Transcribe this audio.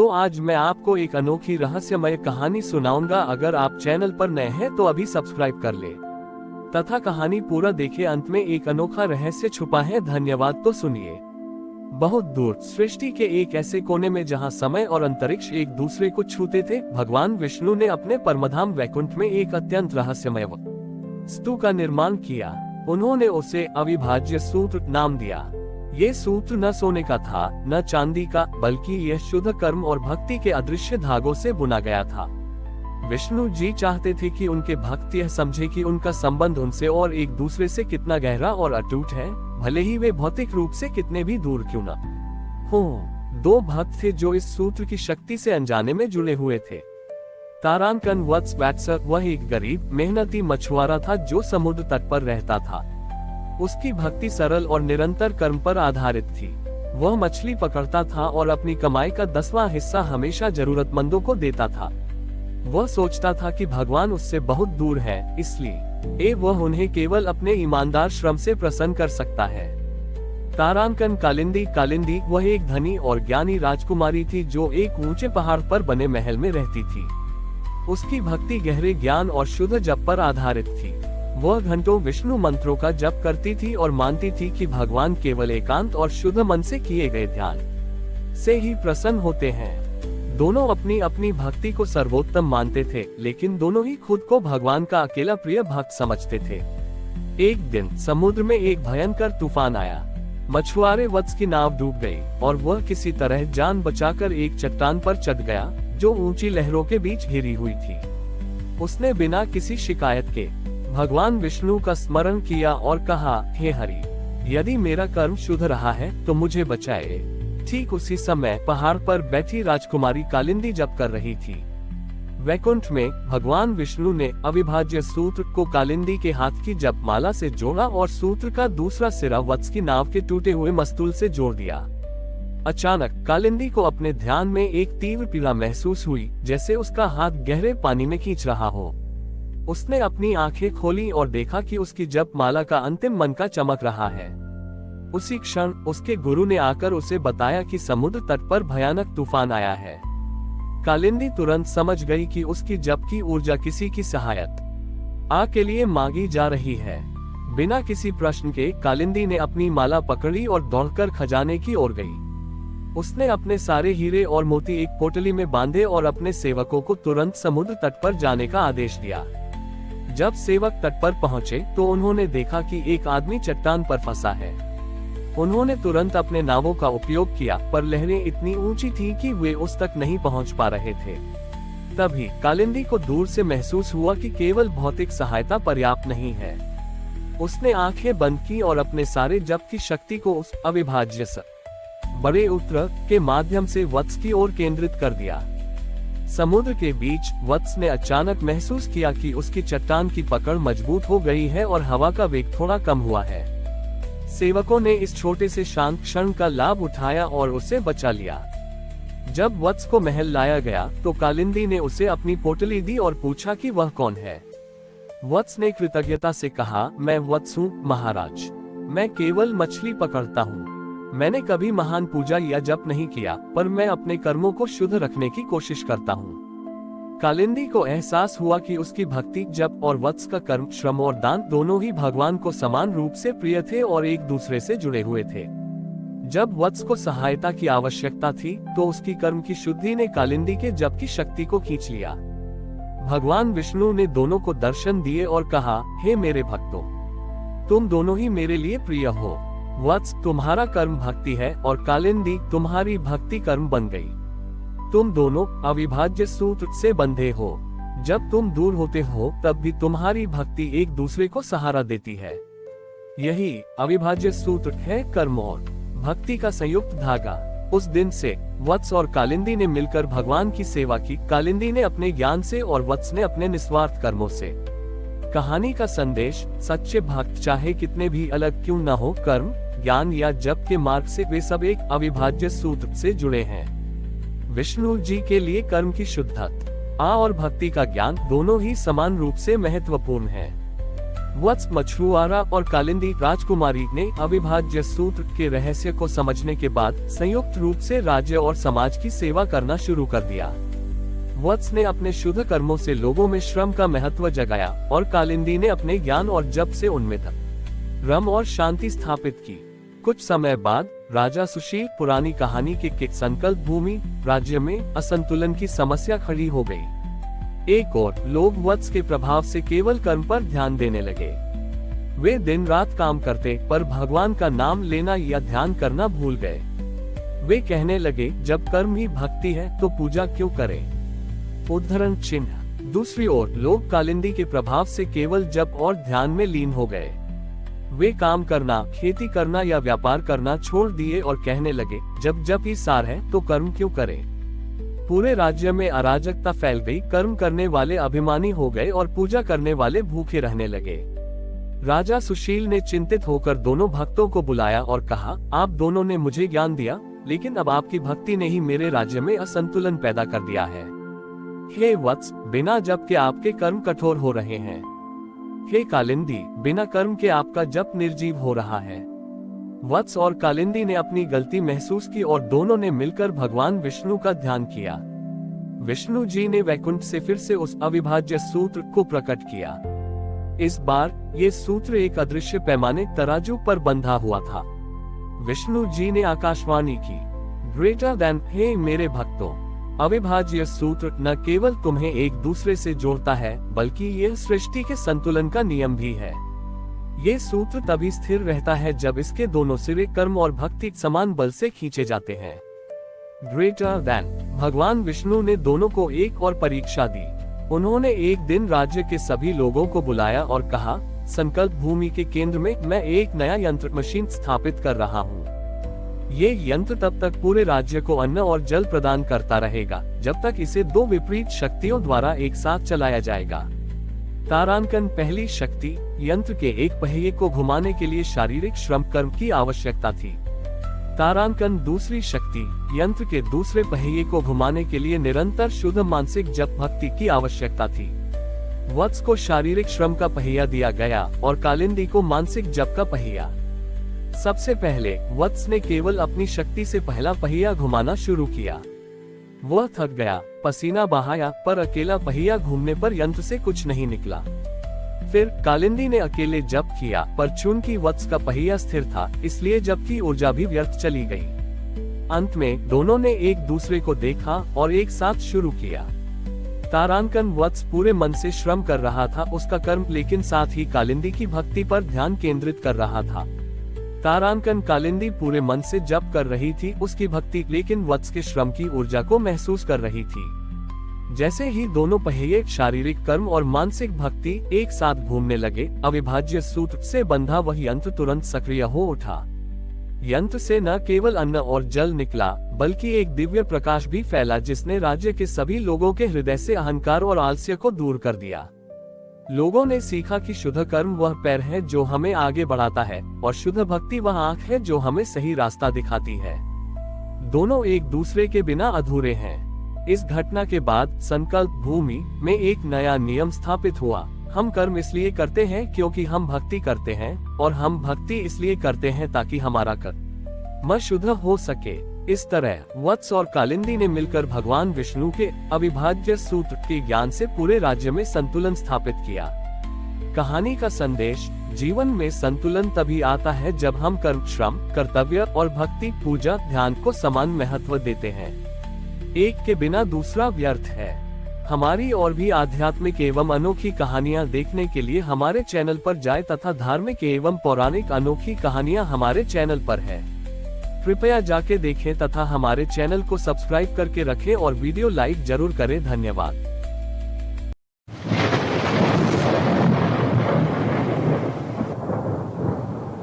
तो आज मैं आपको एक अनोखी रहस्यमय कहानी सुनाऊंगा। अगर आप चैनल पर नए हैं तो अभी सब्सक्राइब कर ले तथा कहानी पूरा देखे। अंत में एक अनोखा रहस्य छुपा है। धन्यवाद। तो सुनिए। बहुत दूर सृष्टि के एक ऐसे कोने में जहां समय और अंतरिक्ष एक दूसरे को छूते थे, भगवान विष्णु ने अपने परमधाम वैकुंठ में एक अत्यंत रहस्यमय वस्तु का निर्माण किया। उन्होंने उसे अविभाज्य सूत्र नाम दिया। ये सूत्र न सोने का था, न चांदी का, बल्कि यह शुद्ध कर्म और भक्ति के अदृश्य धागों से बुना गया था। विष्णु जी चाहते थे कि उनके भक्त यह समझे कि उनका संबंध उनसे और एक दूसरे से कितना गहरा और अटूट है, भले ही वे भौतिक रूप से कितने भी दूर क्यों न हो। दो भक्त थे जो इस सूत्र की शक्ति से अनजाने में जुड़े हुए थे। तारांकन वत्स वैत्सर, वह एक गरीब मेहनती मछुआरा था जो समुद्र तट पर रहता था। उसकी भक्ति सरल और निरंतर कर्म पर आधारित थी। वह मछली पकड़ता था और अपनी कमाई का 10वां हिस्सा हमेशा जरूरतमंदों को देता था। वह सोचता था कि भगवान उससे बहुत दूर है, इसलिए वह उन्हें केवल अपने ईमानदार श्रम से प्रसन्न कर सकता है। तारांकन कालिंदी वह एक धनी और ज्ञानी राजकुमारी थी जो एक ऊंचे पहाड़ पर बने महल में रहती थी। उसकी भक्ति गहरे ज्ञान और शुद्ध जप पर आधारित थी। वह घंटों विष्णु मंत्रों का जप करती थी और मानती थी कि भगवान केवल एकांत और शुद्ध मन से किए गए ध्यान से ही प्रसन्न होते हैं। दोनों अपनी अपनी भक्ति को सर्वोत्तम मानते थे, लेकिन दोनों ही खुद को भगवान का अकेला प्रिय भक्त समझते थे। एक दिन समुद्र में एक भयंकर तूफान आया। मछुआरे वत्स की नाव डूब गई और वह किसी तरह जान बचाकर एक चट्टान पर चढ़ गया जो ऊंची लहरों के बीच घिरी हुई थी। उसने बिना किसी शिकायत के भगवान विष्णु का स्मरण किया और कहा, हे हरि, यदि मेरा कर्म शुद्ध रहा है तो मुझे बचाए। ठीक उसी समय पहाड़ पर बैठी राजकुमारी कालिंदी जप कर रही थी। वैकुंठ में भगवान विष्णु ने अविभाज्य सूत्र को कालिंदी के हाथ की जपमाला से जोड़ा और सूत्र का दूसरा सिरा वत्स की नाव के टूटे हुए मस्तूल से जोड़ दिया। अचानक कालिंदी को अपने ध्यान में एक तीव्र पीड़ा महसूस हुई, जैसे उसका हाथ गहरे पानी में खींच रहा हो। उसने अपनी आंखें खोली और देखा कि उसकी जपमाला का अंतिम मनका चमक रहा है। उसी क्षण उसके गुरु ने आकर उसे बताया कि समुद्र तट पर भयानक तूफान आया है। कालिंदी तुरंत समझ गई कि उसकी जप की ऊर्जा किसी की सहायता के लिए मांगी जा रही है। बिना किसी प्रश्न के कालिंदी ने अपनी माला पकड़ी और दौड़कर खजाने की ओर गई। उसने अपने सारे हीरे और मोती एक पोटली में बांधे और अपने सेवकों को तुरंत समुद्र तट पर जाने का आदेश दिया। जब सेवक तट पर पहुंचे तो उन्होंने देखा कि एक आदमी चट्टान पर फंसा है। उन्होंने तुरंत अपने नावों का उपयोग किया, पर लहरें इतनी ऊंची थीं कि वे उस तक नहीं पहुंच पा रहे थे। तभी कालिंदी को दूर से महसूस हुआ कि केवल भौतिक सहायता पर्याप्त नहीं है। उसने आंखें बंद की और अपने सारे जप की शक्ति को उस अविभाज्य बड़े उत्तर के माध्यम से वत्स की ओर केंद्रित कर दिया। समुद्र के बीच वत्स ने अचानक महसूस किया कि उसकी चट्टान की पकड़ मजबूत हो गई है और हवा का वेग थोड़ा कम हुआ है। सेवकों ने इस छोटे से शांत क्षण का लाभ उठाया और उसे बचा लिया। जब वत्स को महल लाया गया तो कालिंदी ने उसे अपनी पोटली दी और पूछा कि वह कौन है। वत्स ने कृतज्ञता से कहा, मैं वत्स हूँ महाराज। मैं केवल मछली पकड़ता हूँ। मैंने कभी महान पूजा या जप नहीं किया, पर मैं अपने कर्मों को शुद्ध रखने की कोशिश करता हूँ। कालिंदी को एहसास हुआ कि उसकी भक्ति, जप और वत्स का कर्म, श्रम और दान दोनों ही भगवान को समान रूप से प्रिय थे और एक दूसरे से जुड़े हुए थे। जब वत्स को सहायता की आवश्यकता थी तो उसकी कर्म की शुद्धि ने कालिंदी के जप की शक्ति को खींच लिया। भगवान विष्णु ने दोनों को दर्शन दिए और कहा, हे मेरे भक्तों, तुम दोनों ही मेरे लिए प्रिय हो। वत्स तुम्हारा कर्म भक्ति है और कालिंदी तुम्हारी भक्ति कर्म बन गई। तुम दोनों अविभाज्य सूत्र से बंधे हो। जब तुम दूर होते हो तब भी तुम्हारी भक्ति एक दूसरे को सहारा देती है। यही अविभाज्य सूत्र है, कर्म और भक्ति का संयुक्त धागा। उस दिन से वत्स और कालिंदी ने मिलकर भगवान की सेवा की। कालिंदी ने अपने ज्ञान से और वत्स ने अपने निस्वार्थ कर्मों से। कहानी का संदेश, सच्चे भक्त चाहे कितने भी अलग क्यों न हो, कर्म, ज्ञान या जप के मार्ग से वे सब एक अविभाज्य सूत्र से जुड़े हैं। विष्णु जी के लिए कर्म की शुद्धता और भक्ति का ज्ञान दोनों ही समान रूप से महत्वपूर्ण हैं। वत्स मछुआरा और कालिंदी राजकुमारी ने अविभाज्य सूत्र के रहस्य को समझने के बाद संयुक्त रूप से राज्य और समाज की सेवा करना शुरू कर दिया। वत्स ने अपने शुद्ध कर्मों से लोगों में श्रम का महत्व जगाया और कालिंदी ने अपने ज्ञान और जप से उनमें रम और शांति स्थापित की। कुछ समय बाद राजा सुशील पुरानी कहानी के संकल्प भूमि राज्य में असंतुलन की समस्या खड़ी हो गई। एक और लोग वत्स के प्रभाव से केवल कर्म पर ध्यान देने लगे। वे दिन रात काम करते पर भगवान का नाम लेना या ध्यान करना भूल गए। वे कहने लगे, जब कर्म ही भक्ति है तो पूजा क्यों करें? उद्धरण चिन्ह। दूसरी ओर लोग कालिंदी के प्रभाव से केवल जप और ध्यान में लीन हो गए। वे काम करना, खेती करना या व्यापार करना छोड़ दिए और कहने लगे, जब जप ही सार है तो कर्म क्यों करें? पूरे राज्य में अराजकता फैल गई। कर्म करने वाले अभिमानी हो गए और पूजा करने वाले भूखे रहने लगे। राजा सुशील ने चिंतित होकर दोनों भक्तों को बुलाया और कहा, आप दोनों ने मुझे ज्ञान दिया, लेकिन अब आपकी भक्ति ने ही मेरे राज्य में असंतुलन पैदा कर दिया है। हे वत्स, बिना जप के आपके कर्म कठोर हो रहे हैं। हे कालिंदी, बिना कर्म के आपका जप निर्जीव हो रहा है। वत्स और कालिंदी ने अपनी गलती महसूस की और दोनों ने मिलकर भगवान विष्णु का ध्यान किया। विष्णु जी ने वैकुंठ से फिर से उस अविभाज्य सूत्र को प्रकट किया। इस बार ये सूत्र एक अदृश्य पैमाने तराजू पर बंधा हुआ था। विष्णु जी ने आकाशवाणी की, ग्रेटर देन, हे मेरे भक्तों, अविभाज्य सूत्र न केवल तुम्हें एक दूसरे से जोड़ता है, बल्कि यह सृष्टि के संतुलन का नियम भी है। ये सूत्र तभी स्थिर रहता है जब इसके दोनों सिरे कर्म और भक्ति समान बल से खींचे जाते हैं। Greater than. भगवान विष्णु ने दोनों को एक और परीक्षा दी। उन्होंने एक दिन राज्य के सभी लोगों को बुलाया और कहा, संकल्प भूमि के केंद्र में मैं एक नया यंत्र मशीन स्थापित कर रहा हूँ। ये यंत्र तब तक पूरे राज्य को अन्न और जल प्रदान करता रहेगा जब तक इसे दो विपरीत शक्तियों द्वारा एक साथ चलाया जाएगा। तारांकन। पहली शक्ति, यंत्र के एक पहिए को घुमाने के लिए शारीरिक श्रम कर्म की आवश्यकता थी। तारांकन। दूसरी शक्ति, यंत्र के दूसरे पहिए को घुमाने के लिए निरंतर शुद्ध मानसिक जप भक्ति की आवश्यकता थी। वत्स को शारीरिक श्रम का पहिया दिया गया और कालिंदी को मानसिक जप का पहिया। सबसे पहले वत्स ने केवल अपनी शक्ति से पहला पहिया घुमाना शुरू किया। वह थक गया, पसीना बहाया, पर अकेला पहिया घूमने पर यंत्र से कुछ नहीं निकला। फिर कालिंदी ने अकेले जप किया, पर चूंकि वत्स का पहिया स्थिर था, इसलिए जप की ऊर्जा भी व्यर्थ चली गई। अंत में दोनों ने एक दूसरे को देखा और एक साथ शुरू किया। तारांकन। वत्स पूरे मन से श्रम कर रहा था उसका कर्म, लेकिन साथ ही कालिंदी की भक्ति पर ध्यान केंद्रित कर रहा था। तारांकन। कालिंदी पूरे मन से जप कर रही थी उसकी भक्ति, लेकिन वत्स के श्रम की ऊर्जा को महसूस कर रही थी। जैसे ही दोनों पहिए शारीरिक कर्म और मानसिक भक्ति एक साथ घूमने लगे, अविभाज्य सूत्र से बंधा वह यंत्र तुरंत सक्रिय हो उठा। यंत्र से न केवल अन्न और जल निकला, बल्कि एक दिव्य प्रकाश भी फैला जिसने राज्य के सभी लोगों के हृदय से अहंकार और आलस्य को दूर कर दिया। लोगों ने सीखा कि शुद्ध कर्म वह पैर है जो हमें आगे बढ़ाता है और शुद्ध भक्ति वह आंख है जो हमें सही रास्ता दिखाती है। दोनों एक दूसरे के बिना अधूरे हैं। इस घटना के बाद संकल्प भूमि में एक नया नियम स्थापित हुआ। हम कर्म इसलिए करते हैं क्योंकि हम भक्ति करते हैं, और हम भक्ति इसलिए करते हैं ताकि हमारा कर्म शुद्ध हो सके। इस तरह वत्स और कालिंदी ने मिलकर भगवान विष्णु के अविभाज्य सूत्र के ज्ञान से पूरे राज्य में संतुलन स्थापित किया। कहानी का संदेश, जीवन में संतुलन तभी आता है जब हम कर्म, श्रम, कर्तव्य और भक्ति, पूजा, ध्यान को समान महत्व देते हैं। एक के बिना दूसरा व्यर्थ है। हमारी और भी आध्यात्मिक एवं अनोखी कहानियाँ देखने के लिए हमारे चैनल पर जाएं तथा धार्मिक एवं पौराणिक अनोखी कहानियाँ हमारे चैनल पर है। कृपया जाके देखें तथा हमारे चैनल को सब्सक्राइब करके रखें और वीडियो लाइक जरूर करें। धन्यवाद।